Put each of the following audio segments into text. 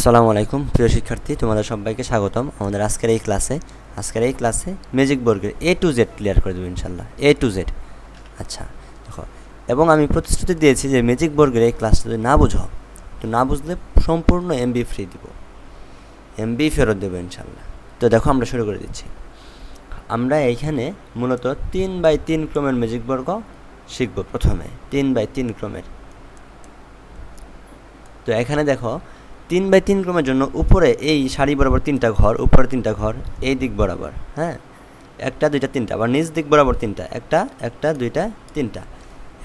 আসসালামু আলাইকুম প্রিয় শিক্ষার্থী, তোমাদের সবাইকে স্বাগতম আমাদের আজকের এই ক্লাসে ম্যাজিক বর্গের এ টু জেড ক্লিয়ার করে দেবো ইনশাল্লাহ, এ টু জেড। আচ্ছা দেখো, এবং আমি প্রতিশ্রুতি দিয়েছি যে ম্যাজিক বর্গের এই ক্লাসটা যদি না বুঝো, তো না বুঝলে সম্পূর্ণ এমবি ফ্রি দিব, এমবি ফেরত দেবো ইনশাল্লাহ। তো দেখো আমরা শুরু করে দিচ্ছি। আমরা এইখানে মূলত 3x3 ক্রমের ম্যাজিক বর্গ শিখব। প্রথমে 3x3 ক্রমের। তো এখানে দেখো 3x3 ক্রমের জন্য উপরে এই সারি বরাবর 3টা ঘর, উপরে 3টা ঘর, এই দিক বরাবর, হ্যাঁ, 1টা 2টা 3টা, আবার নিচ দিক বরাবর 3টা, 1টা 2টা 3টা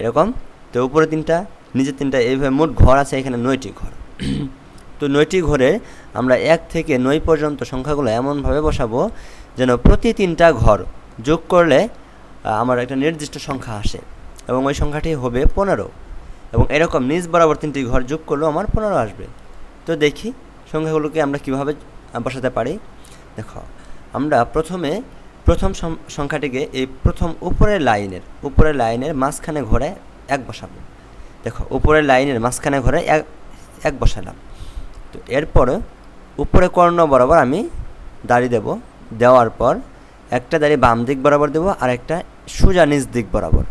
এরকম। তো উপরে 3টা, নিচে 3টা, এইভাবে মোট ঘর আছে এখানে 9টি ঘর। তো 9টি ঘরে আমরা 1 থেকে 9 পর্যন্ত সংখ্যাগুলো এমনভাবে বসাবো যেন প্রতি 3টা ঘর যোগ করলে আমার একটা নির্দিষ্ট সংখ্যা আসে, এবং ওই সংখ্যাটি হবে 15। এবং এরকম নিচ বরাবর 3টি ঘর যোগ করলেও আমার 15 আসবে। তো দেখি সংখ্যাগুলোকে আমরা কিভাবে বসাতে পারি। দেখো, আমরা প্রথম সংখ্যাটিকে এই প্রথম উপরের লাইনের মাঝখানে ঘরে 1 বসাবো। দেখো, উপরের লাইনের মাঝখানে ঘরে 1 বসালাম। তো এরপরে উপরে কর্ণ বরাবর আমি দাড়ি দেব। দেওয়ার পর একটা দাড়ি বাম দিক বরাবর দেব, আর একটা সোজা নিচ দিক বরাবর।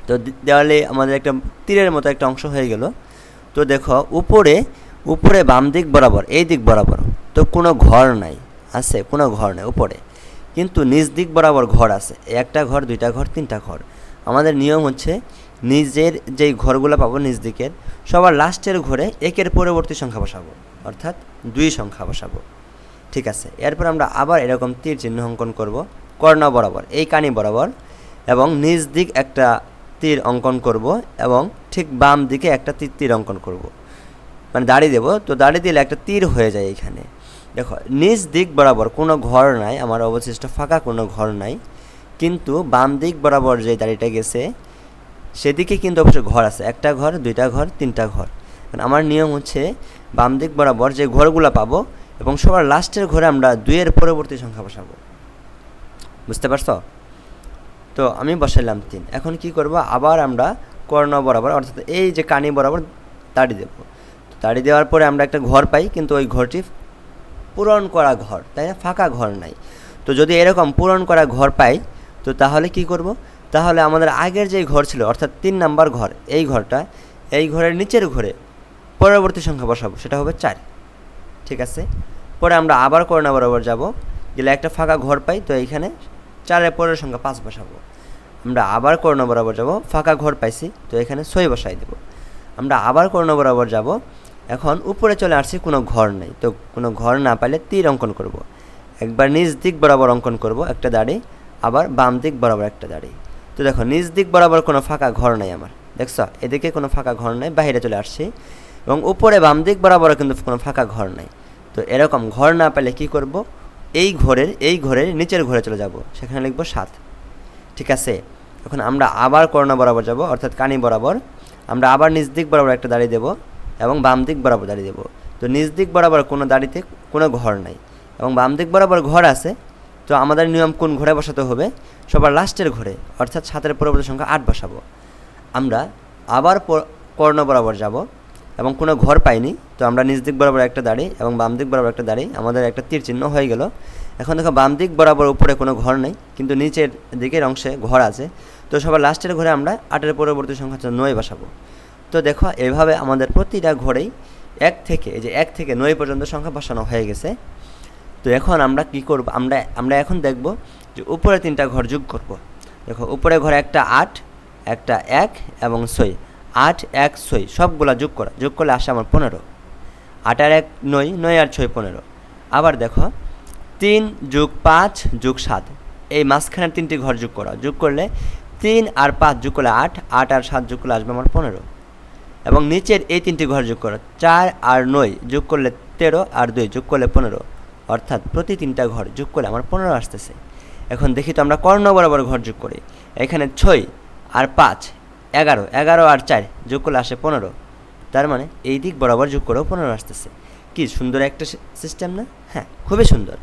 তো দেওয়ালে আমাদের একটা তীরের মতো একটা অংশ হয়ে গেল। তো দেখো, উপরে বাম দিক বরাবর, এই দিক বরাবর তো কোনো ঘর নাই, আছে কোনো ঘর নেই উপরে, কিন্তু নিচ দিক বরাবর ঘর আছে, 1টা ঘর, 2টা ঘর, 3টা ঘর। আমাদের নিয়ম হচ্ছে নিজের যেই ঘরগুলো পাবো নিচ দিকের, সবার লাস্টের ঘরে 1-এর পরবর্তী সংখ্যা বসাবো, অর্থাৎ 2 সংখ্যা বসাবো। ঠিক আছে, এরপর আমরা আবার এরকম তীর চিহ্ন অঙ্কন করব কর্ণ বরাবর, এই কানি বরাবর, এবং নিচ দিক একটা তীর অঙ্কন করব, এবং ঠিক বাম দিকে একটা তীর অঙ্কন করব, মানে দাড়ি দেব। তো দাড়ি দিলে একটা তীর হয়ে যায় এখানে। দেখো, নিচ দিক বরাবর কোনো ঘর নাই, আমার অবশিষ্ট ফাঁকা কোনো ঘর নাই, কিন্তু বাম দিক বরাবর যে দাড়িটা গেছে সেদিকে কিন্তু অবশ্যই ঘর আছে, 1টা ঘর, 2টা ঘর, 3টা ঘর। আমার নিয়ম হচ্ছে বাম দিক বরাবর যে ঘরগুলো পাবো এবং সবার লাস্টের ঘরে আমরা 2-এর পরবর্তী সংখ্যা বসাবো। বুঝতে পারছো? তো আমি বসাইলাম 3। এখন কি করব, আবার আমরা কর্ণ বরাবর, অর্থাৎ এই যে কানি বরাবর দাড়ি দেব। দাড়ি দেওয়ার পরে আমরা একটা ঘর পাই, কিন্তু ওই ঘরটি পূরণ করা ঘর, তাই না, ফাঁকা ঘর নাই। তো যদি এরকম পূরণ করা ঘর পাই, তো তাহলে কি করব, তাহলে আমাদের আগের যেই ঘর ছিল, অর্থাৎ 3 নাম্বার ঘর, এই ঘরের নিচের ঘরে পরবর্তী সংখ্যা বসাবো, সেটা হবে 4। ঠিক আছে, পরে আমরা আবার কর্ণ বরাবর যাব, গেলে একটা ফাঁকা ঘর পাই, তো এইখানে 4-এর পরের সংখ্যা 5 বসাবো। আমরা আবার কর্ণ বরাবর যাব, ফাঁকা ঘর পাইছি, তো এখানে 6 বসাই দেব। আমরা আবার কর্ণ বরাবর যাব, এখন উপরে চলে আসছি, কোনো ঘর নেই, তো কোনো ঘর না পাইলে তীর অঙ্কন করব। একবার নিচ দিক বরাবর অঙ্কন করব একটা দাড়ি, আবার বাম দিক বরাবর একটা দাড়ি। তো দেখো, নিচ দিক বরাবর কোনো ফাঁকা ঘর নাই আমার, দেখছো, এদিকে কোনো ফাঁকা ঘর নাই, বাইরে চলে আসছি, এবং উপরে বাম দিক বরাবরও কিন্তু কোনো ফাঁকা ঘর নাই। তো এরকম ঘর না পেলে কি করব, এই ঘরের নিচের ঘরে চলে যাব, সেখানে লিখব 7। ঠিক আছে, এখন আমরা আবার কর্ণ বরাবর যাব, অর্থাৎ কানি বরাবর, আমরা আবার নিচ দিক বরাবর একটা দাড়ি দেব, এবং বাম দিক বরাবর দাড়ি দেব। তো নিচ দিক বরাবর কোনো দাড়িতে কোনো ঘর নাই, এবং বাম দিক বরাবর ঘর আছে। তো আমাদের নিয়ম কোন ঘরে বসাতে হবে, সবার লাস্টের ঘরে, অর্থাৎ 7-এর পরবর্তী সংখ্যা 8 বসাবো। আমরা আবার কর্ণ বরাবর যাব, এবং কোনো ঘর পাইনি, তো আমরা নিচ দিক বরাবর একটা দাড়ি এবং বাম দিক বরাবর একটা দাড়ি, আমাদের একটা তীর চিহ্ন হয়ে গেল। এখন দেখো, বাম দিক বরাবর উপরে কোনো ঘর নেই, কিন্তু নিচের দিকের অংশে ঘর আছে। তো সবার লাস্টের ঘরে আমরা 8-এর পরবর্তী সংখ্যা 9 বসাবো। তো দেখো, এভাবে আমাদের প্রতিটা ঘরেই 1 থেকে 9 পর্যন্ত সংখ্যা বসানো হয়ে গেছে। তো এখন আমরা কি করব, আমরা এখন দেখব যে উপরে 3টা ঘর যোগ করব। দেখো, উপরে ঘরে একটা 8, একটা 1 এবং 6, 8, 1, 6 সবগুলা যোগ করলে আসে আমার 15। 8 আর 1 9, 9 আর 6 15। আবার দেখো, 3 + 5 + 7, এই মাঝখানের 3টি ঘর যোগ করলে 3 আর 5 যোগ করলে 8, 8 আর 7 যোগ করলে আসবে আমার 15। এবং নিচের এই 3টি ঘর যোগ করো, 4 আর 9 যোগ করলে 13, আর 2 যোগ করলে 15, অর্থাৎ প্রতি 3টা ঘর যোগ করলে আমার 15 আসতেছে। এখন দেখি তো আমরা কর্ণ বরাবর ঘর যোগ করি, এখানে 6 আর 5 11, 11 আর 4 যোগ করলে আসে 15, তার মানে এই দিক বরাবর যোগ করেও 15 আসতেছে। কি সুন্দর একটা সিস্টেম না? হ্যাঁ, খুবই সুন্দর।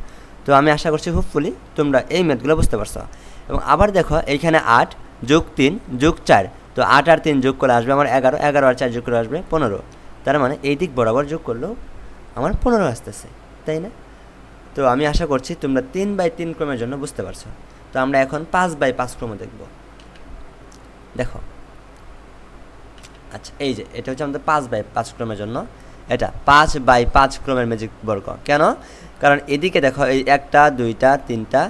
তো আমি আশা করছি হোপফুলি তোমরা এই ম্যাথগুলো বুঝতে পারছো। এবং আবার দেখো, এইখানে 8 + 3 + 4, তো 8 আর 3 যোগ করলে আসবে আমার 11, 11 আর 4 যোগ করে আসবে 15, তার মানে এই দিক বরাবর যোগ করলেও আমার 15 আসতেছে, তাই না? তো আমি আশা করছি তোমরা 3/3 ক্রমের জন্য বুঝতে পারছো। তো আমরা এখন 5/5 ক্রম দেখব। দেখো, আচ্ছা, এই যে এটা হচ্ছে আমাদের 5/5 ক্রমের জন্য, এটা 5/5 ক্রমের ম্যাজিক বর্গ। কেন? কারণ এদিকে দেখো, এই 1টা 2টা 3টা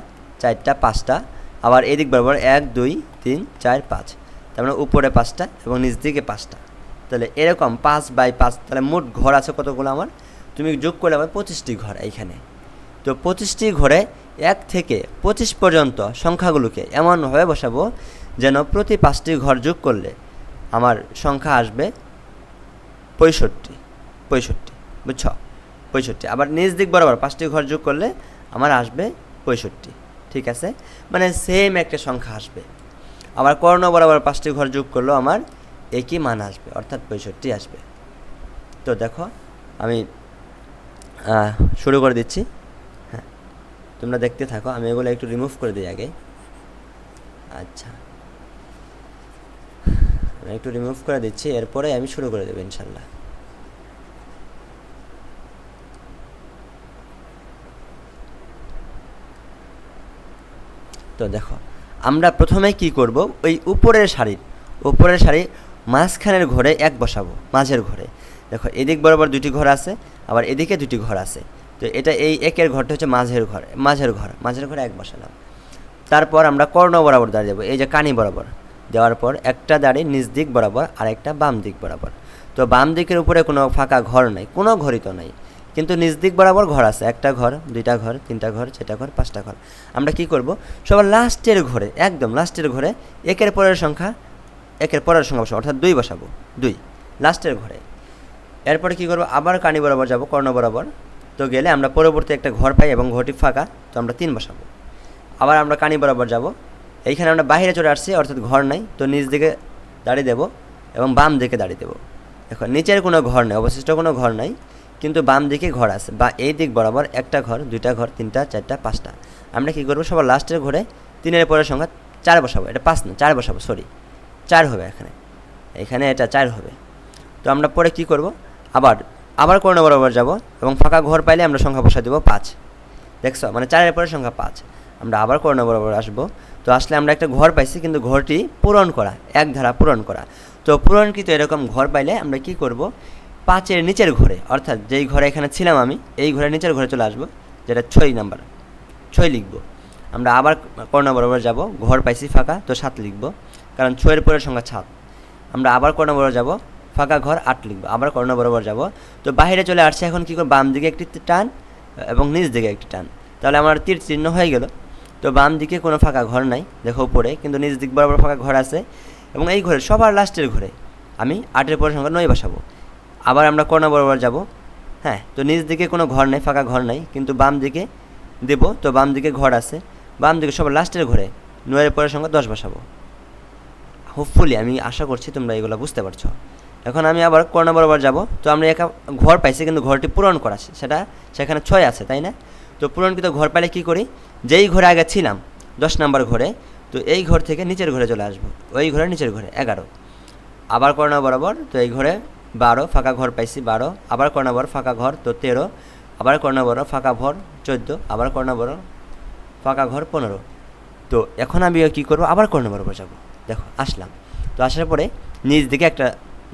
4টা 5টা, আবার এদিক বরাবর 1 2 3 4 5, তার মানে উপরে 5টা এবং নিচ দিকে 5টা। তাহলে এরকম 5/5, তাহলে মোট ঘর আছে কতগুলো আমার? তুমি যোগ করলে আমার 25টি ঘর এইখানে। তো 25টি ঘরে 1 থেকে 25 পর্যন্ত সংখ্যাগুলোকে এমনভাবে বসাবো যেন প্রতি 5টি ঘর যোগ করলে আমার সংখ্যা আসবে 65, বুঝছ? 65। আবার নিচ দিক বরাবর 5টি ঘর যোগ করলে আমার আসবে 65, ঠিক আছে? মানে সেম একটা সংখ্যা আসবে। আবার কর্ণ বরাবর 5টি ঘর যোগ করলেও আমার একই মান আসবে, অর্থাৎ 65 আসবে। তো দেখো, আমি শুরু করে দিচ্ছি। হ্যাঁ, তোমরা দেখতে থাকো, আমি এগুলো একটু রিমুভ করে দিই আগে। আচ্ছা, আমি একটু রিমুভ করে দিচ্ছি, এরপরে আমি শুরু করে দেবো ইনশাল্লাহ। তো দেখো, আমরা প্রথমে কি করব, ওই উপরের সারি মাঝখানের ঘরে 1 বসাবো, মাঝের ঘরে। দেখো, এদিক বরাবর 2টি ঘর আছে, আবার এদিকে 2টি ঘর আছে। তো এটা এই 1-এর ঘরটা হচ্ছে মাঝের ঘরে 1 বসালাম। তারপর আমরা কর্ণ বরাবর দাঁড়িয়ে দেবো, এই যে কানি বরাবর দেওয়ার পর একটা দাঁড়িয়ে নিচ দিক বরাবর আর একটা বাম দিক বরাবর। তো বাম দিকের উপরে কোনো ফাঁকা ঘর নাই, কোনো ঘরই তো নাই, কিন্তু নিচ দিক বরাবর ঘর আছে, 1টা ঘর 2টা ঘর 3টা ঘর 4টা ঘর 5টা ঘর। আমরা কি করব, সবার লাস্টের ঘরে, একদম লাস্টের ঘরে একের পরের সংখ্যা বসাবো, অর্থাৎ 2 বসাবো, 2 লাস্টের ঘরে। এরপরে কি করব, আবার কানি বরাবর যাব, কর্ণ বরাবর। তো গেলে আমরা পরবর্তী একটা ঘর পাই এবং ঘরটি ফাঁকা, তো আমরা 3 বসাবো। আবার আমরা কানি বরাবর যাব, এইখানে আমরা বাইরে চলে আসছি, অর্থাৎ ঘর নাই, তো নিচ দিকে দাঁড়িয়ে দেবো এবং বাম দিকে দাঁড়িয়ে দেবো। দেখো, নিচের কোনো ঘর নেই, অবশিষ্ট কোনো ঘর নাই, কিন্তু বাম দিকে ঘর আছে, বা এই দিক বরাবর 1টা ঘর 2টা ঘর 3টা 4টা 5টা। আমরা কি করবো, সবার লাস্টের ঘরে 3-এর পরের সংখ্যা 4 বসাবো, এটা 5 না 4 বসাবো, সরি 4 হবে এখানে এটা 4 হবে। তো আমরা পরে কি করব, আবার কর্ণ বরাবর যাব এবং ফাঁকা ঘর পাইলে আমরা সংখ্যা বসা দেবো 5। দেখছো, মানে 4-এর পরের সংখ্যা 5। আমরা আবার কর্ণ বরাবর আসবো, তো আসলে আমরা একটা ঘর পাইছি, কিন্তু ঘরটি পূরণ করা, 1 ধারা পূরণ করা। তো পূরণকৃত এরকম ঘর পাইলে আমরা কি করব, 5-এর নিচের ঘরে, অর্থাৎ যেই ঘরে এখানে ছিলাম আমি, এই ঘরের নিচের ঘরে চলে আসবো, যেটা 6 নাম্বার, 6 লিখবো। আমরা আবার কর্ণ বরাবর যাব, ঘর পাইছি ফাঁকা, তো 7 লিখবো, কারণ 6-এর পরের সংখ্যা 7। আমরা আবার কর্ণ বরাবর যাব, ফাঁকা ঘর 8 লিখবো, আবার কর্ণ বরাবর যাব। তো বাইরে চলে আসছে, এখন কী করব, বাম দিকে একটি টান এবং নিচ দিকে একটি টান, তাহলে আমার তীর চিহ্ন হয়ে গেল। তো বাম দিকে কোনো ফাঁকা ঘর নাই, দেখো উপরে, কিন্তু নিচ দিক বরাবর ফাঁকা ঘর আছে, এবং এই ঘরে সবার লাস্টের ঘরে আমি 8-এর পরের সংখ্যা 9 বসাবো। আবার আমরা কর্ণ বরাবর যাব, হ্যাঁ, তো নিচ দিকে কোনো ঘর নাই, ফাঁকা ঘর নাই, কিন্তু বাম দিকে দেব, তো বাম দিকে ঘর আছে, বাম দিকে সবার লাস্টের ঘরে 9-এর পরের সংখ্যা 10 বসাবো। হোপফুলি আমি আশা করছি তোমরা এগুলো বুঝতে পারছো। এখন আমি আবার কর্ণ বরাবর যাব, তো আমরা একটা ঘর পাইছি, কিন্তু ঘরটি পূরণ করা আছে, সেখানে 6 আছে, তাই না? তো পূরণকৃত ঘর পাইলে কী করি, যেই ঘরে আগে ছিলাম 10 নাম্বার ঘরে, তো এই ঘর থেকে নিচের ঘরে চলে আসবো, ওই ঘরের নিচের ঘরে 11। আবার কর্ণ বরাবর, তো এই ঘরে 12, ফাঁকা ঘর পাইছি 12, আবার কর্ণ বরাবর ফাঁকা ঘর, তো 13, আবার কর্ণ বরাবর ফাঁকা ঘর 14, আবার কর্ণ বরাবর ফাঁকা ঘর 15। তো এখন আমি কী করবো, আবার কর্ণ বরাবর যাব, দেখো আসলাম। তো আসার পরে নিচ দিকে একটা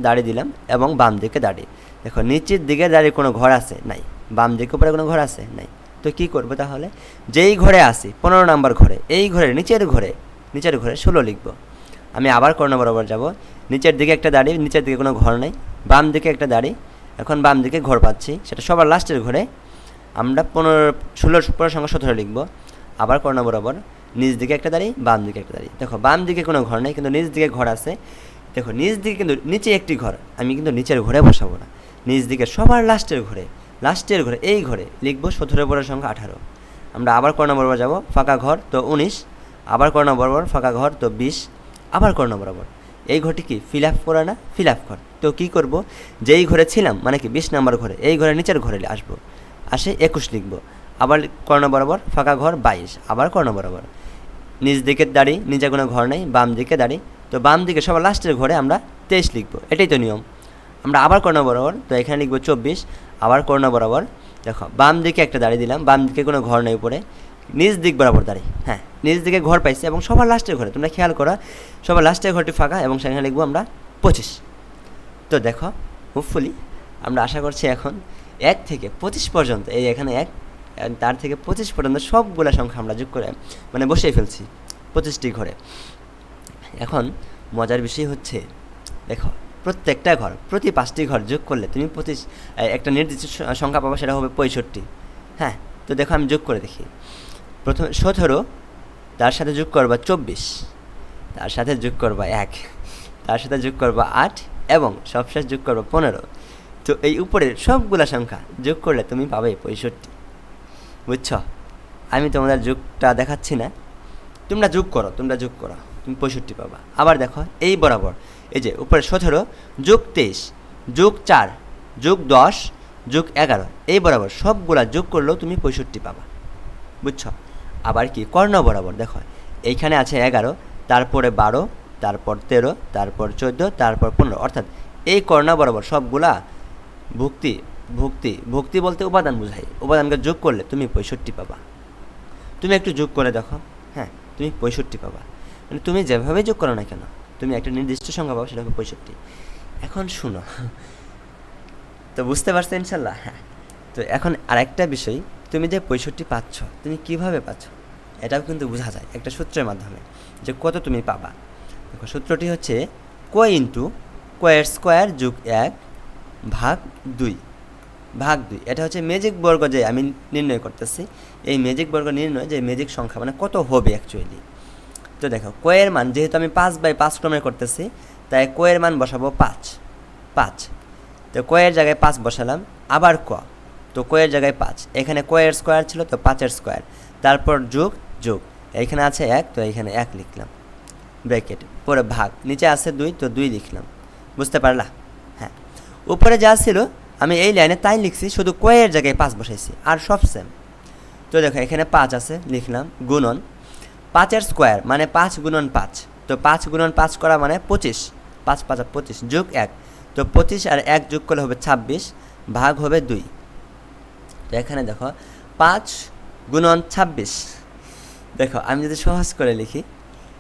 দাঁড়িয়ে দিলাম এবং বাম দিকে দাঁড়িয়ে, দেখো নিচের দিকে দাঁড়িয়ে কোনো ঘর আছে নাই, বাম দিকে উপরে কোনো ঘর আছে নাই। তো কী করবো তাহলে, যেই ঘরে আসি 15 নাম্বার ঘরে, এই ঘরের নিচের ঘরে 16 লিখবো। আমি আবার কর্ণ বরাবর যাব, নিচের দিকে একটা দাঁড়িয়ে, নিচের দিকে কোনো ঘর নেই, বাম দিকে একটা দাঁড়িয়ে, এখন বাম দিকে ঘর পাচ্ছি, সেটা সবার লাস্টের ঘরে, আমরা 16 সংখ্যা 17 লিখবো। আবার কর্ণ বরাবর, নিচ দিকে একটা দাঁড়িয়ে, বাম দিকে একটা দাঁড়িয়ে, দেখো বাম দিকে কোনো ঘর নেই, কিন্তু নিচ দিকে ঘর আছে। দেখো নিচ দিকে কিন্তু নিচে একটি ঘর, আমি কিন্তু নিচের ঘরে বসাবো না, নিচ দিকে সবার লাস্টের ঘরে এই ঘরে লিখবো 17-এর পরের সংখ্যা 18। আমরা আবার কর্ণ বরাবর যাব, ফাঁকা ঘর, তো 19, আবার কর্ণ বরাবর ফাঁকা ঘর, তো 20, আবার কর্ণ বরাবর। এই ঘরটি কি ফিল আপ করা না, ফিল আপ ঘর। তো কী করব, যেই ঘরে ছিলাম, মানে কি 20 নাম্বার ঘরে, এই ঘরের নিচের ঘরে আসবো, আসে 21 লিখবো। আবার কর্ণ বরাবর ফাঁকা ঘর 22, আবার কর্ণ বরাবর, নিচ দিকে দাঁড়ি, নিচে কোনো ঘর নেই, বাম দিকে দাঁড়ি, তো বাম দিকে সবার লাস্টের ঘরে আমরা 23 লিখবো, এটাই তো নিয়ম। আমরা আবার কর্ণ বরাবর, তো এখানে লিখবো 24, আবার কর্ণ বরাবর। দেখো বাম দিকে একটা দাঁড়িয়ে দিলাম, বাম দিকে কোনো ঘর নেই উপরে, নিজ দিক বরাবর দাঁড়ি, হ্যাঁ নিজ দিকে ঘর পাইছি এবং সবার লাস্টের ঘরে, তোমরা খেয়াল করো সবার লাস্টের ঘরটি ফাঁকা এবং সেখানে লিখবো আমরা 25। তো দেখো হোপফুলি আমরা আশা করছি এখন 1 থেকে 25 পর্যন্ত, এই এখানে 1 তার থেকে 25 পর্যন্ত সবগুলো সংখ্যা আমরা যোগ করে মানে বসিয়ে ফেলছি 25টি ঘরে। এখন মজার বিষয় হচ্ছে দেখো প্রত্যেকটা ঘর, প্রতি 5টি ঘর যোগ করলে তুমি একটা নির্দিষ্ট সংখ্যা পাবা, সেটা হবে 65। হ্যাঁ, তো দেখো আমি যোগ করে দেখি। প্রথমে 17, তার সাথে যোগ করবা 24, তার সাথে যোগ করবা 1, তার সাথে যোগ করবা 8 এবং সবশেষ যোগ করবা 15। তো এই উপরের সবগুলা সংখ্যা যোগ করলে তুমি পাবে 65। বুঝছ? আমি তোমাদের যোগটা দেখাচ্ছি না, তোমরা যোগ করো, তুমি 65 পাবা। আবার দেখো এই বরাবর, এই যে উপরে 17 যোগ 23 যোগ 4 যোগ 10 যোগ 11, এই বরাবর সবগুলা যোগ করলেও তুমি 65 পাবা। বুঝছ? আবার কি কর্ণ বরাবর দেখো, এইখানে আছে 11, তারপরে 12, তারপর 13, তারপর 14, তারপর 15, অর্থাৎ এই কর্ণ বরাবর সবগুলা ভুক্তি বলতে উপাদান বোঝায়, উপাদানকে যোগ করলে তুমি 65 পাবা। তুমি একটু যোগ করে দেখো, হ্যাঁ তুমি 65 পাবা। মানে তুমি যেভাবে যোগ করো না কেন তুমি একটা নির্দিষ্ট সংখ্যা পাবো, সেটা হবে 65। এখন শুনো, তো বুঝতে পারছো ইনশাল্লাহ? হ্যাঁ, তো এখন আরেকটা বিষয়, তুমি যে 65 পাচ্ছ তুমি কিভাবে পাচ্ছ এটাও কিন্তু বোঝা যায় একটা সূত্রের মাধ্যমে, যে কত তুমি পাবা। দেখো সূত্রটি হচ্ছে ক ইন্টু কয়ের স্কোয়ার যোগ 1 ভাগ 2 ভাগ 2। এটা হচ্ছে ম্যাজিক বর্গ যে আমি নির্ণয় করতেছি, এই ম্যাজিক বর্গ নির্ণয় যে ম্যাজিক সংখ্যা মানে কত হবে অ্যাকচুয়ালি। তো দেখো কয়ের মান যেহেতু আমি 5/5 ক্রমে করতেছি, তাই কয়ের মান বসাবো 5। তো কয়ের জায়গায় 5 বসালাম, আবার তো কয়ের জায়গায় 5, এখানে কয়ের স্কোয়ার ছিল তো 5-এর স্কোয়ার, তারপর যোগ, এখানে আছে 1 তো এখানে 1 লিখলাম ব্র্যাকেট, পরে ভাগ, নিচে আছে 2 তো 2 লিখলাম। বুঝতে পারলা? হ্যাঁ, উপরে যা ছিল আমি এই লাইনে তাই লিখছি, শুধু কয়ের জায়গায় 5 বসাইছি, আর সব সেম। তো দেখো এখানে 5 আছে লিখলাম, গুণন 5-এর স্কোয়ার মানে 5 গুণন 5, তো 5 গুণন 5 করা মানে 25, 5×5 = 25 যোগ 1, তো 25 আর 1 যোগ করলে হবে 26, ভাগ হবে 2। তো এখানে দেখো 5 গুণন 26, দেখো আমি যদি সহজ করে লিখি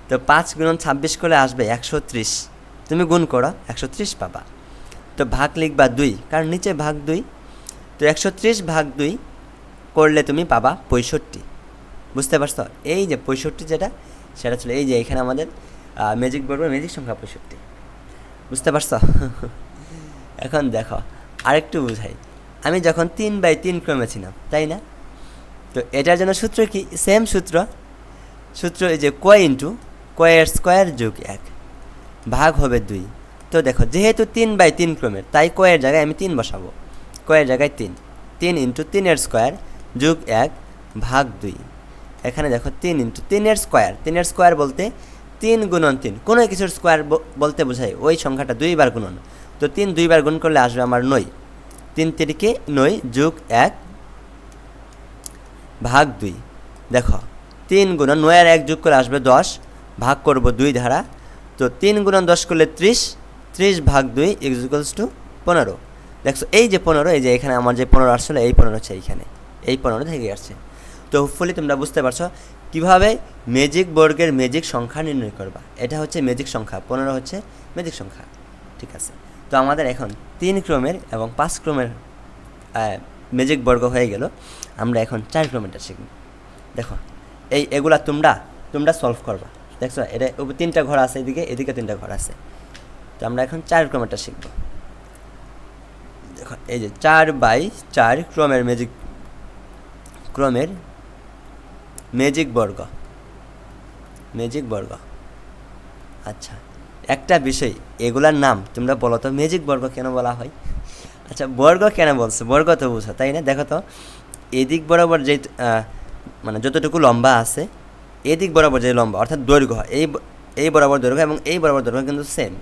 তো 5 গুণন 26 করলে আসবে 130, তুমি গুণ করো 130 পাবা। তো ভাগ লিখবা 2, কারণ নিচে ভাগ 2, তো 130 ভাগ 2 করলে তুমি পাবা 65। বুঝতে পারছো? এই যে 65 যেটা, সেটা ছিল এই যে এখানে আমাদের ম্যাজিক বর্গের ম্যাজিক সংখ্যা 65। বুঝতে পারছো? এখন দেখো আরেকটু বুঝাই, আমি যখন 3/3 ক্রমে ছিলাম, তাই না? তো এটার জন্য সূত্র কি? সেম সূত্র এই যে ইন্টু কয়ের স্কোয়ার যোগ 1 ভাগ হবে 2। তো দেখো যেহেতু 3/3 ক্রমের, তাই কয়ের জায়গায় আমি 3 বসাবো, কয়ের জায়গায় 3 ইন্টু 3-এর স্কোয়ার যোগ 1 ভাগ 2। এখানে দেখো 3 ইন্টু 3-এর স্কোয়ার বলতে 3 গুণন 3, কোনো কিছুর স্কোয়ার বলতে বোঝায় ওই সংখ্যাটা 2 বার গুণন, তো 3 2 বার গুণ করলে আসবে আমার 9, 3 3 9 যোগ 1 ভাগ 2। দেখো 3 গুণন 9 আর 1 যোগ করে আসবে 10, ভাগ করব 2 দ্বারা, তো 3 গুণন 10 করলে 30 ভাগ 2 = 15। দেখছো এই যে 15, এই যে এখানে আমার যে 15 আসলে এই 15 হচ্ছে এইখানে, এই 15 থেকে আসছে। তো হোপফুলি তোমরা বুঝতে পারছো কীভাবে ম্যাজিক বর্গের ম্যাজিক সংখ্যা নির্ণয় করবা। এটা হচ্ছে ম্যাজিক সংখ্যা, 15 হচ্ছে ম্যাজিক সংখ্যা। ঠিক আছে, তো আমাদের এখন 3 ক্রমের এবং 5 ক্রমের ম্যাজিক বর্গ হয়ে গেল। আমরা এখন 4 ক্রমেরটা শিখব। দেখো এগুলা তোমরা সলভ করবা। দেখছো এটা 3টা ঘর আছে, এদিকে 3টা ঘর আছে। তো আমরা এখন 4 ক্রমেরটা শিখব। দেখো এই যে 4/4 ক্রমের ম্যাজিক বর্গ। আচ্ছা, একটা বিষয়, এগুলার নাম তোমরা বলো তো ম্যাজিক বর্গ কেন বলা হয়? আচ্ছা, বর্গ কেন বলছো? বর্গ তো বুঝো, তাই না? দেখো তো এদিক বরাবর যে মানে যতটুকু লম্বা আছে, এদিক বরাবর যে লম্বা অর্থাৎ দৈর্ঘ্য, এই বরাবর দৈর্ঘ্য এবং এই বরাবর দৈর্ঘ্য কিন্তু সেম,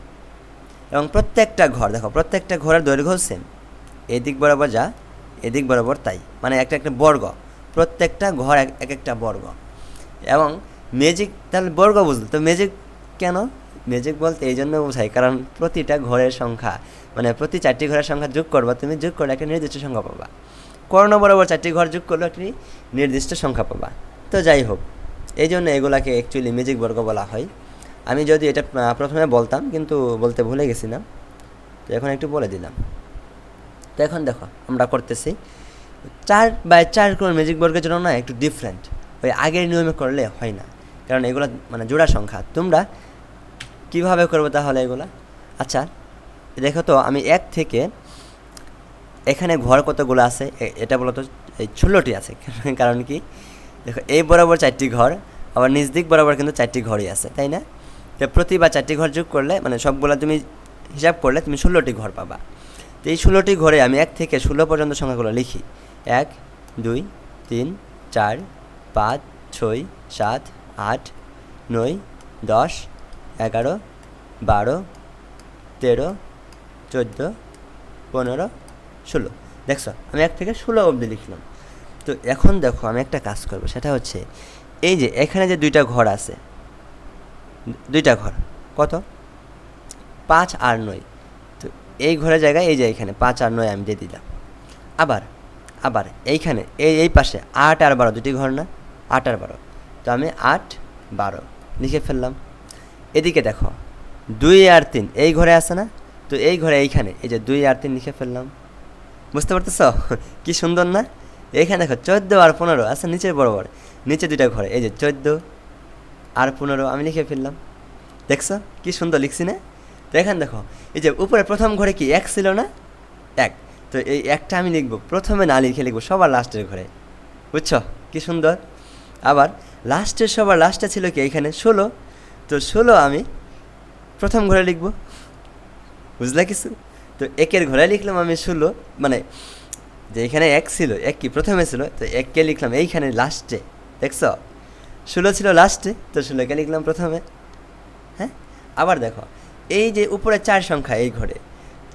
এবং প্রত্যেকটা ঘর দেখো প্রত্যেকটা ঘরের দৈর্ঘ্য সেম, এদিক বরাবর যা এদিক বরাবর তাই, মানে একটা বর্গ, প্রত্যেকটা ঘর এক একটা বর্গ। এবং ম্যাজিক তাহলে বর্গ বুঝলো তো ম্যাজিক কেন? ম্যাজিক বলতে এই জন্য বোঝায় কারণ প্রতিটা ঘরের সংখ্যা মানে প্রতি 4টি ঘরের সংখ্যা যোগ করবা, তুমি যোগ করলে একটা নির্দিষ্ট সংখ্যা পাবা। কর্ণ বরাবর 4টি ঘর যোগ করলে একটি নির্দিষ্ট সংখ্যা পাবা। তো যাই হোক, এই জন্য এগুলাকে অ্যাকচুয়ালি ম্যাজিক বর্গ বলা হয়। আমি যদি এটা প্রথমে বলতাম, কিন্তু বলতে ভুলে গেছিলাম, তো এখন একটু বলে দিলাম। তো এখন দেখো আমরা করতেছি 4/4 কোণ ম্যাজিক বর্গের জন্য না একটু ডিফারেন্ট, ওই আগের নিয়মে করলে হয় না, কারণ এগুলো মানে জোড়া সংখ্যা। তোমরা কিভাবে করবে তাহলে এগুলা? আচ্ছা দেখো তো, আমি 1 থেকে এখানে ঘর কতগুলো আছে এটা বলো তো। এই 16টি আছে। কারণ কি, দেখো এই বরাবর 4টি ঘর, আবার নিজ দিক বরাবর কিন্তু 4টি ঘরই আছে, তাই না? তো প্রতিবার 4টি ঘর যোগ করলে মানে সবগুলো তুমি হিসাব করলে তুমি 16টি ঘর পাবা। তো এই 16টি ঘরে আমি 1 থেকে 16 পর্যন্ত সংখ্যাগুলো লিখি। 1 2 3 4 5 6 7 8 9 10 11 12 13 14 15 16। দেখছো আমি 1 থেকে 16 অবধি লিখলাম। তো এখন দেখো আমি একটা কাজ করব, সেটা হচ্ছে এই যে এখানে যে 2টা ঘর আছে, 2টা ঘর কত, 5 আর 9। তো এই ঘরের জায়গায় এই যে এখানে 5 আর 9 আমি দিয়ে দিলাম। আবার এইখানে এই পাশে 8 আর 12 দুটি ঘর না, 8 আর 12, তো আমি 8 12 লিখে ফেললাম। এদিকে দেখো 2 আর 3 এই ঘরে আছে না, তো এই ঘরে এইখানে এই যে 2 আর 3 লিখে ফেললাম। বুঝতে পারতেছ কি সুন্দর না? এইখানে দেখো 14 আর 15 আছে নিচের বরাবর, নিচে 2টা ঘরে, এই যে 14 আর 15 আমি লিখে ফেললাম। দেখছো কি সুন্দর লিখছি না? তো এখানে দেখো এই যে উপরে প্রথম ঘরে কি 1 ছিল না, 1, তো এই 1টা আমি লিখবো প্রথমে না লিখে লিখবো সবার লাস্টের ঘরে। বুঝছো কি সুন্দর? আবার সবার লাস্টে ছিল কি এখানে 16, তো 16 আমি প্রথম ঘরে লিখবো। বুঝলা কিছু? তো 1-এর ঘরে লিখলাম আমি 16, মানে যে এখানে 1 ছিল, 1 কি প্রথমে ছিল, তো 1কে লিখলাম এইখানে লাস্টে। দেখছো 16 ছিল লাস্টে, তো 16কে লিখলাম প্রথমে। হ্যাঁ, আবার দেখো এই যে উপরে 4 সংখ্যা এই ঘরে,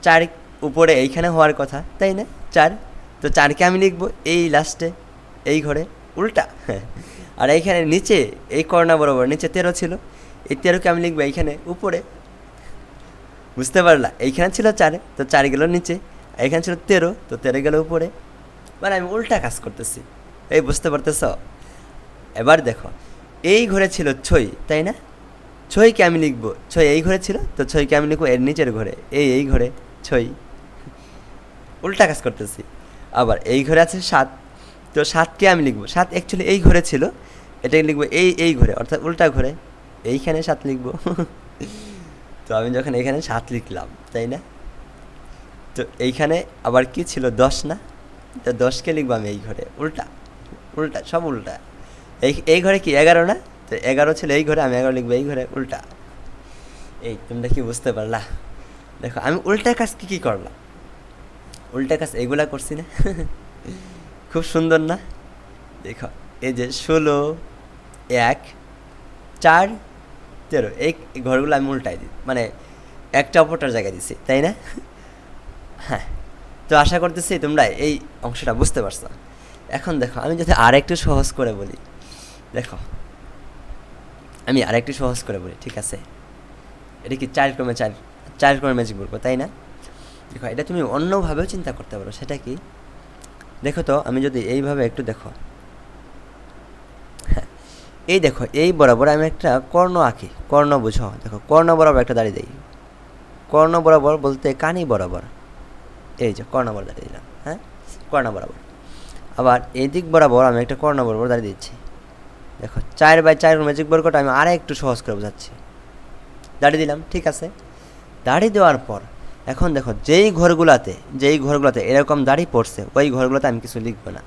4 উপরে এইখানে হওয়ার কথা, তাই না? 4, তো 4কে আমি লিখবো এই লাস্টে এই ঘরে, উল্টা। আর এইখানে নিচে এই কর্ণা বরাবর নিচে 13 ছিল, এই 13কে আমি লিখবো এইখানে উপরে। বুঝতে পারলা? এইখানে ছিল 4, তো 4 গেল নিচে, এইখানে ছিল 13, তো 13 গেল উপরে। মানে আমি উল্টা কাজ করতেছি, এই বুঝতে পারতেছ? এবার দেখো এই ঘরে ছিল 6, তাই না? 6কে আমি লিখবো, 6 এই ঘরে ছিল, তো 6কে আমি লিখবো এর নিচের ঘরে, এই ঘরে 6। উল্টা কাজ করতেছি। আবার এই ঘরে আছে 7, তো 7কে আমি লিখবো, 7 অ্যাকচুয়ালি এই ঘরে ছিল, এটাকে লিখবো এই ঘরে, অর্থাৎ উল্টা ঘরে, এইখানে 7 লিখবো। তো আমি যখন এখানে 7 লিখলাম, তাই না? তো এইখানে আবার কি ছিল 10 না, তো 10কে লিখবো আমি এই ঘরে, উল্টা সব উল্টা। এই ঘরে কি 11 না, তো 11 ছিল এই ঘরে, আমি 11 লিখবো এই ঘরে, উল্টা। এই তোমরা কি বুঝতে পারলা? দেখো আমি উল্টা কাজ কি করলাম, উল্টা কাজ এগুলা করছি না? খুব সুন্দর না? দেখো এই যে 16 1 4 13, এই ঘরগুলো আমি উল্টাই দিই, মানে একটা অপরটার জায়গায় দিছি, তাই না? হ্যাঁ, তো আশা করতেছি তোমরা এই অংশটা বুঝতে পারছো। এখন দেখো আমি যদি আর একটু সহজ করে বলি, দেখো আমি আর একটু সহজ করে বলি, ঠিক আছে? এটা কি 4 ক্রমে ম্যাজিক বলবো, তাই না? দেখো এটা তুমি অন্যভাবেও চিন্তা করতে পারো। সেটা কি, দেখো তো আমি যদি এইভাবে একটু দেখো, হ্যাঁ এই দেখো এই বরাবর আমি একটা কর্ণ আঁকি, কর্ণ বুঝো, দেখো কর্ণ বরাবর একটা দাঁড়িয়ে দিই, কর্ণ বরাবর বলতে কানি বরাবর, এই যে কর্ণ বরাবর দাঁড়িয়ে দিলাম। হ্যাঁ, কর্ণ বরাবর। আবার এই দিক বরাবর আমি একটা কর্ণ বরাবর দাঁড়িয়ে দিচ্ছি। দেখো 4/4 ম্যাজিক বর্গটা আমি আরও একটু সহজ করে বোঝাচ্ছি। দাঁড়িয়ে দিলাম, ঠিক আছে? দাঁড়িয়ে দেওয়ার পর এখন দেখো যেই ঘরগুলোতে এরকম দাড়ি পড়ছে, ওই ঘরগুলোতে আমি কিছু লিখবো না,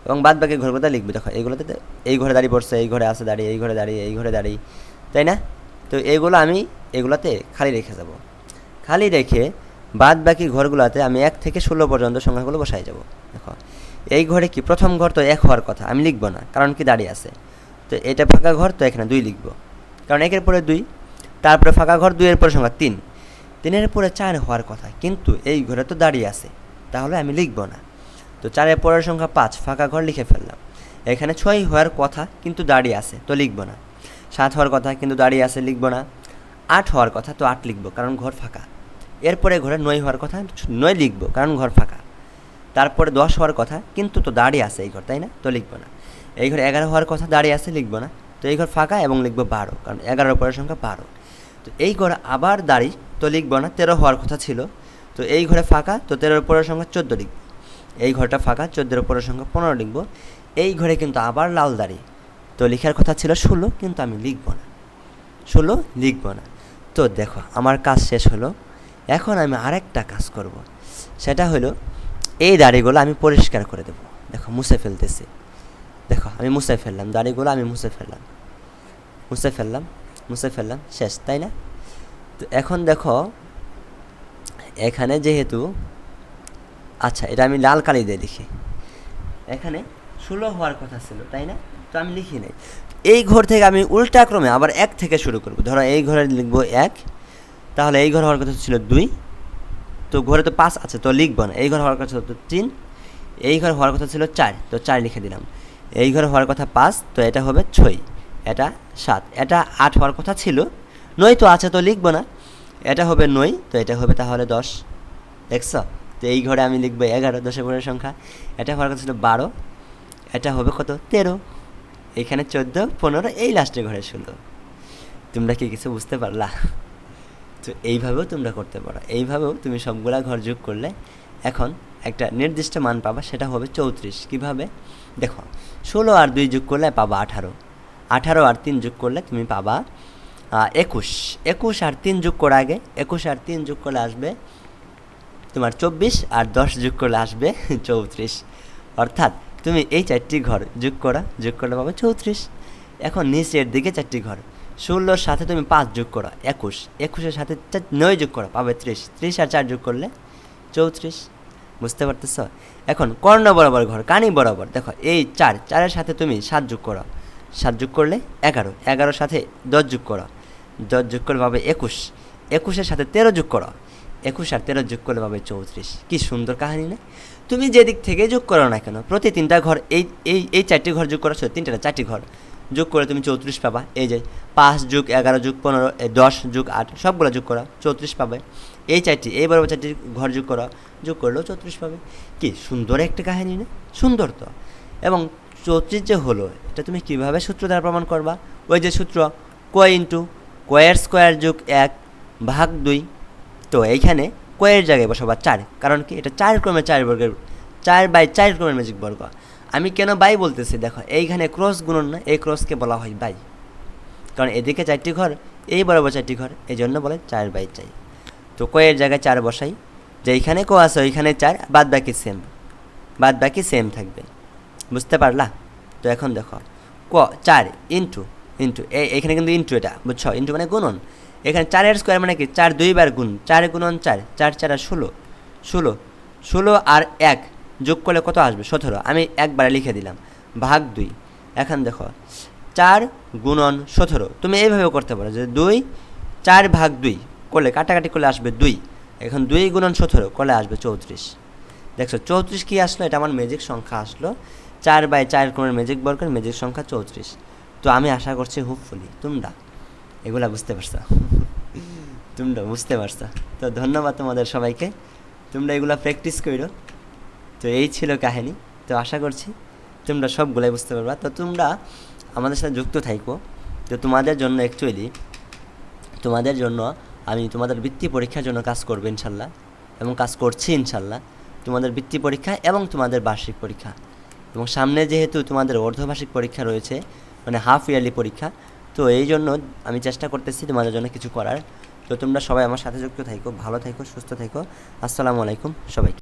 এবং বাদ বাকি ঘরগুলোতে লিখবো। দেখো এইগুলোতে এই ঘরে দাঁড়িয়ে পড়ছে, এই ঘরে আছে দাঁড়িয়ে, এই ঘরে দাঁড়িয়ে, এই ঘরে দাঁড়িয়ে, তাই না? তো এইগুলো আমি এগুলোতে খালি রেখে যাব। খালি রেখে বাদ বাকি ঘরগুলোতে আমি 1 থেকে 16 পর্যন্ত সংখ্যাগুলো বসাই যাব। দেখো এই ঘরে কি প্রথম ঘর তো 1 হওয়ার কথা, আমি লিখবো না, কারণ কি দাঁড়িয়ে আছে। তো এটা ফাঁকা ঘর, তো এখানে 2 লিখবো, কারণ 1-এর পরে 2, তারপরে ফাঁকা ঘর, 2-এর পরে সংখ্যা 3, 3-এর পরে 4 হওয়ার কথা, কিন্তু এই ঘরে তো দাঁড়িয়ে আছে, তাহলে আমি লিখবো না। তো 4-এর পরের সংখ্যা 5, ফাঁকা ঘর লিখে ফেললাম। এখানে 6 হওয়ার কথা কিন্তু দাঁড়িয়ে আছে, তো লিখবো না। 7 হওয়ার কথা কিন্তু দাঁড়িয়ে আছে, লিখবো না। 8 হওয়ার কথা, তো 8 লিখবো, কারণ ঘর ফাঁকা। এরপরে ঘরে 9 হওয়ার কথা, 9 লিখবো কারণ ঘর ফাঁকা। তারপরে 10 হওয়ার কথা, কিন্তু তো দাঁড়িয়ে আছে এই ঘর, তাই না? তো লিখবো না। এই ঘরে 11 হওয়ার কথা, দাঁড়িয়ে আছে, লিখবো না। তো এই ঘর ফাঁকা এবং লিখবো 12, কারণ 11 পরের সংখ্যা 12। তো এই ঘরে আবার দাঁড়ি, তো লিখবো না, 13 হওয়ার কথা ছিল। তো এই ঘরে ফাঁকা, তো 13 পরের সংখ্যা 14 লিখবো। এই ঘরটা ফাঁকা, 14 পরের সংখ্যা 15 লিখবো। এই ঘরে কিন্তু আবার লাল দাঁড়ি, তো লেখার কথা ছিল 16, কিন্তু আমি লিখবো না, 16 লিখবো না। তো দেখো আমার কাজ শেষ হলো। এখন আমি আরেকটা কাজ করব, সেটা হলো এই দাড়িগুলো আমি পরিষ্কার করে দেবো। দেখো মুছে ফেলতেছি, দেখো আমি মুছে ফেললাম দাড়িগুলো, আমি মুছে ফেললাম, শেষ, তাই না? তো এখন দেখো এখানে যেহেতু, আচ্ছা এটা আমি লাল কালি দিয়ে লিখি। এখানে 16 হওয়ার কথা ছিল, তাই না? তো আমি লিখি নাই। এই ঘর থেকে আমি উল্টা ক্রমে আবার 1 থেকে শুরু করব। ধরো এই ঘরে লিখবো 1, তাহলে এই ঘর হওয়ার কথা ছিল 2, তো ঘরে তো 5 আছে, তো লিখবো না। এই ঘর হওয়ার কথা ছিল 3, এই ঘর হওয়ার কথা ছিল 4, তো 4 লিখে দিলাম। এই ঘর হওয়ার কথা 5, তো এটা হবে 6, এটা 7, এটা 8 হওয়ার কথা ছিল, 9 তো আছে, তো লিখবো না। এটা হবে 9, তো এটা হবে তাহলে 10, দেখছো? তো এই ঘরে আমি লিখবো 11, 10 পরের সংখ্যা। এটা হওয়ার কথা ছিল 12, এটা হবে কত? 13। এখানে 14, 15, এই লাস্টের ঘরে 16। তোমরা কি কিছু বুঝতে পারলা? তো এইভাবেও তোমরা করতে পারো, এইভাবেও তুমি সবগুলা ঘর যোগ করলে এখন একটা নির্দিষ্ট মান পাবা, সেটা হবে 34। কীভাবে? দেখো 16 আর 2 যোগ করলে পাবা 18, 18 আর 3 যোগ করলে তুমি পাবা 21, 21 আর 3 যোগ করা আগে, 21 আর 3 যোগ করলে আসবে তোমার 24, আর 10 যোগ করলে আসবে 34। অর্থাৎ তুমি এই 4টি ঘর যোগ করলে পাবে 34। এখন নিচের দিকে 4টি ঘর, 16-র সাথে তুমি 5 যোগ করো 21, 21-এর সাথে 9 যোগ করো পাবে 30, 30 আর 4 যোগ করলে 34। বুঝতে পারতেছ? এখন কর্ণ বরাবর ঘর, কানি বরাবর, দেখো এই 4-এর সাথে তুমি 7 যোগ করো, 7 যোগ করলে 11, 11-র সাথে 10 যোগ করো, 10 যোগ করলে পাবে 21, 21-এর সাথে 13 যোগ করো, 21 আর 13 যোগ করলে পাবে 34। কি সুন্দর কাহিনী না? তুমি যে দিক থেকে যোগ করো না কেন, প্রতি 3টা ঘর, এই 4টি ঘর যোগ করেছো, 4টি ঘর যোগ করে তুমি 34 পাবা। এই যে 5 যোগ 11 যোগ 15, 10 যোগ 8, সবগুলো যোগ করা 34 পাবে। এই 4টি, এই বরাবর 4টি ঘর যোগ করলেও 34 পাবে। কি সুন্দর একটা কাহিনী না? সুন্দর তো। এবং 34 যে হলো, এটা তুমি কিভাবে সূত্র দ্বারা প্রমাণ করবা? ওই যে সূত্র, কয়ের স্কোয়ার যোগ 1 ভাগ 2। তো এইখানে কয়ের জায়গায় বসাবা 4, কারণ কি এটা 4 ক্রমে 4 বর্গের, 4/4 ক্রমের ম্যাজিক বর্গ। আমি কেন বাই বলতেছি? দেখো এইখানে ক্রস গুণন না, এই ক্রসকে বলা হয় বাই, কারণ এদিকে 4টি ঘর, এই বরাবর 4টি ঘর, এই জন্য বলে 4/4। তো কয়ের জায়গায় 4 বসাই, যেইখানে ক আছে ওইখানে 4, বাদ বাকি সেম থাকবে। বুঝতে পারলা? তো এখন দেখো 4 ইন্টু এইখানে কিন্তু ইন্টু, এটা বুঝছো? ইন্টু মানে গুণন। এখানে 4-এর স্কোয়ার মানে কি 4 2 বার গুণ, 4 গুণন 4, 4 4 আর 16 আর 1 যোগ করলে কত আসবে? 17। আমি একবারে লিখে দিলাম, ভাগ 2। এখন দেখো 4 গুণন 17, তুমি এইভাবেও করতে পারো যে 4 ভাগ 2 করলে কাটাকাটি করলে আসবে 2। এখন 2 গুণন 17 করলে আসবে 34। দেখছো 34 কি আসলো? এটা আমার ম্যাজিক সংখ্যা আসলো, 4/4 ক্রমের ম্যাজিক বর্গের ম্যাজিক সংখ্যা 34। তো আমি আশা করছি হোপফুলি তোমরা এগুলা বুঝতে পারছো। তো ধন্যবাদ তোমাদের সবাইকে, তোমরা এগুলা প্র্যাকটিস করো। তো এই ছিল কাহিনী। তো আশা করছি তোমরা সবগুলাই বুঝতে পারবা। তো তোমরা আমাদের সাথে যুক্ত থাকো। তো তোমাদের জন্য অ্যাকচুয়ালি আমি তোমাদের বৃত্তি পরীক্ষার জন্য কাজ করবো ইনশাল্লাহ, এবং কাজ করছি ইনশাল্লাহ। তোমাদের বৃত্তি পরীক্ষা এবং তোমাদের বার্ষিক পরীক্ষা, এবং সামনে যেহেতু তোমাদের অর্ধবার্ষিক পরীক্ষা রয়েছে, মানে হাফ ইয়ারলি পরীক্ষা, তো এই জন্য আমি চেষ্টা করতেছি তোমাদের জন্য কিছু করার। তো তোমরা সবাই আমার সাথে যুক্ত থাকো, ভালো থাকো, সুস্থ থাকো। আসসালামু আলাইকুম সবাইকে।